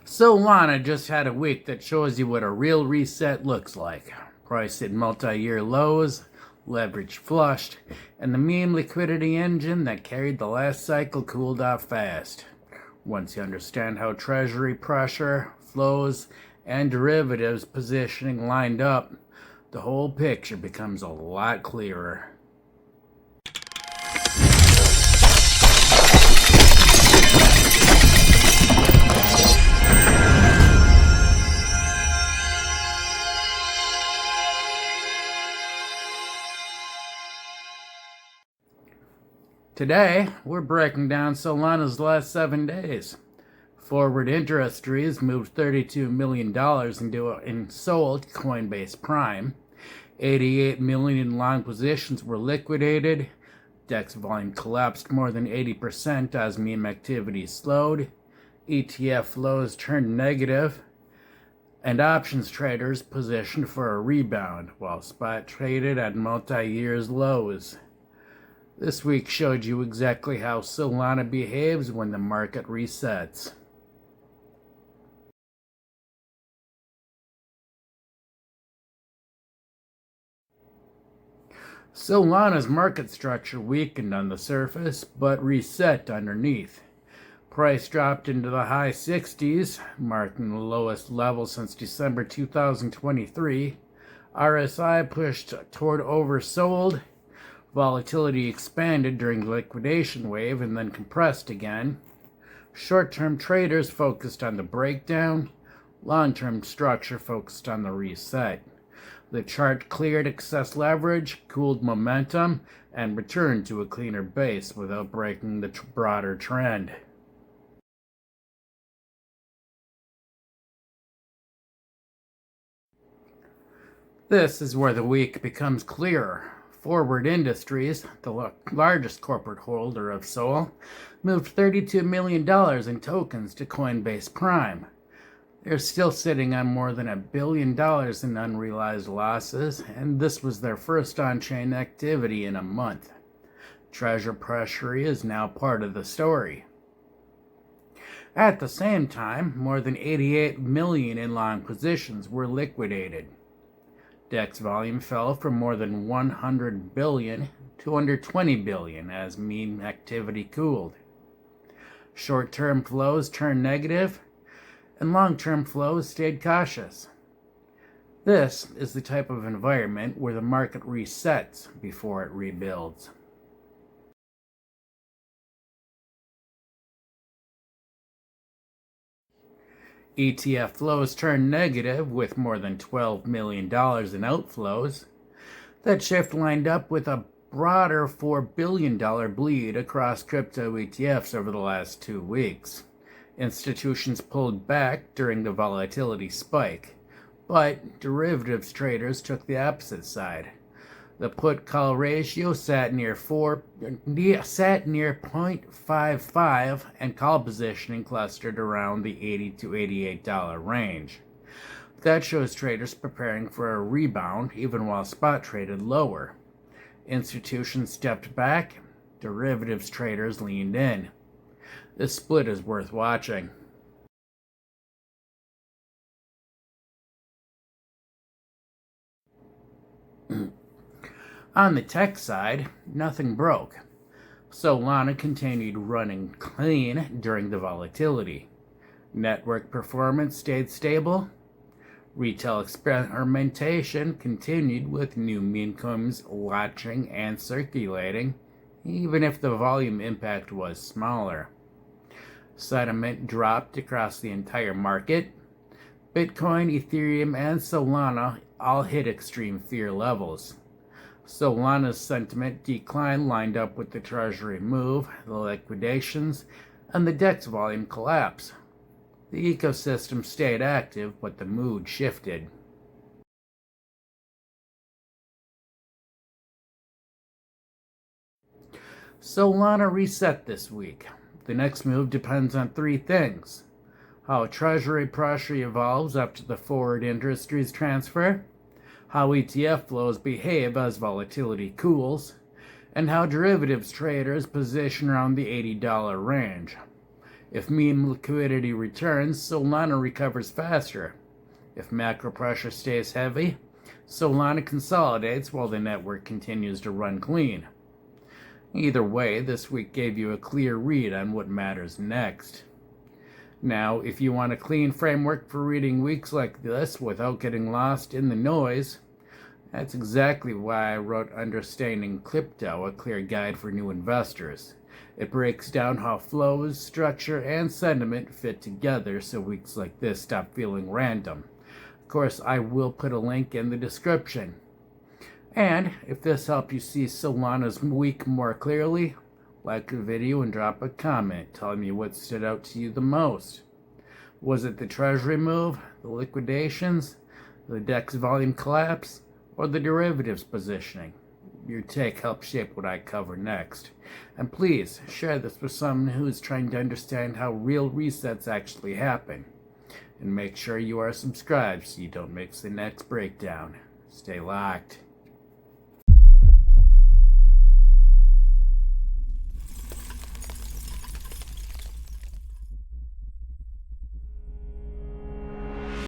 Solana just had a week that shows you what a real reset looks like. Price at multi-year lows, leverage flushed, and the meme liquidity engine that carried the last cycle cooled off fast. Once you understand how treasury pressure, flows, and derivatives positioning lined up, the whole picture becomes a lot clearer. Today, we're breaking down Solana's last 7 days. Forward interest rates moved $32 million in sold Coinbase Prime. 88 million in long positions were liquidated. DEX volume collapsed more than 80% as meme activity slowed. ETF flows turned negative. And options traders positioned for a rebound, while spot traded at multi-years lows. This week showed you exactly how Solana behaves when the market resets. Solana's market structure weakened on the surface, but reset underneath. Price dropped into the high 60s, marking the lowest level since December 2023. RSI pushed toward oversold. Volatility expanded during the liquidation wave and then compressed again. Short-term traders focused on the breakdown. Long-term structure focused on the reset. The chart cleared excess leverage, cooled momentum, and returned to a cleaner base without breaking the broader trend. This is where the week becomes clearer. Forward Industries, the largest corporate holder of SOL, moved $32 million in tokens to Coinbase Prime. They're still sitting on more than $1 billion in unrealized losses, and this was their first on-chain activity in a month. Treasury pressure is now part of the story. At the same time, more than 88 million in long positions were liquidated. DEX volume fell from more than 100 billion to under 20 billion as meme activity cooled. Short-term flows turned negative, and long-term flows stayed cautious. This is the type of environment where the market resets before it rebuilds. ETF flows turned negative with more than $12 million in outflows. That shift lined up with a broader $4 billion bleed across crypto ETFs over the last 2 weeks. Institutions pulled back during the volatility spike, but derivatives traders took the opposite side. The put-call ratio sat near 0.55, and call positioning clustered around the $80 to $88 range. That shows traders preparing for a rebound even while spot traded lower. Institutions stepped back, derivatives traders leaned in. This split is worth watching. On the tech side, nothing broke. Solana continued running clean during the volatility. Network performance stayed stable. Retail experimentation continued with new meme coins launching and circulating, even if the volume impact was smaller. Sentiment dropped across the entire market. Bitcoin, Ethereum, and Solana all hit extreme fear levels. Solana's sentiment decline lined up with the Treasury move, the liquidations, and the DEX volume collapse. The ecosystem stayed active, but the mood shifted. Solana reset this week. The next move depends on 3 things: how Treasury pressure evolves after the forward industries transfer, how ETF flows behave as volatility cools, and how derivatives traders position around the $80 range. If mean liquidity returns, Solana recovers faster. If macro pressure stays heavy, Solana consolidates while the network continues to run clean. Either way, this week gave you a clear read on what matters next. Now, if you want a clean framework for reading weeks like this without getting lost in the noise, that's exactly why I wrote Understanding Crypto, a clear guide for new investors. It breaks down how flows, structure, and sentiment fit together so weeks like this stop feeling random. Of course, I will put a link in the description. And if this helped you see Solana's week more clearly, like the video and drop a comment telling me what stood out to you the most. Was it the treasury move, the liquidations, the DEX volume collapse, or the derivatives positioning? Your take helps shape what I cover next. And please share this with someone who is trying to understand how real resets actually happen. And make sure you are subscribed so you don't miss the next breakdown. Stay locked.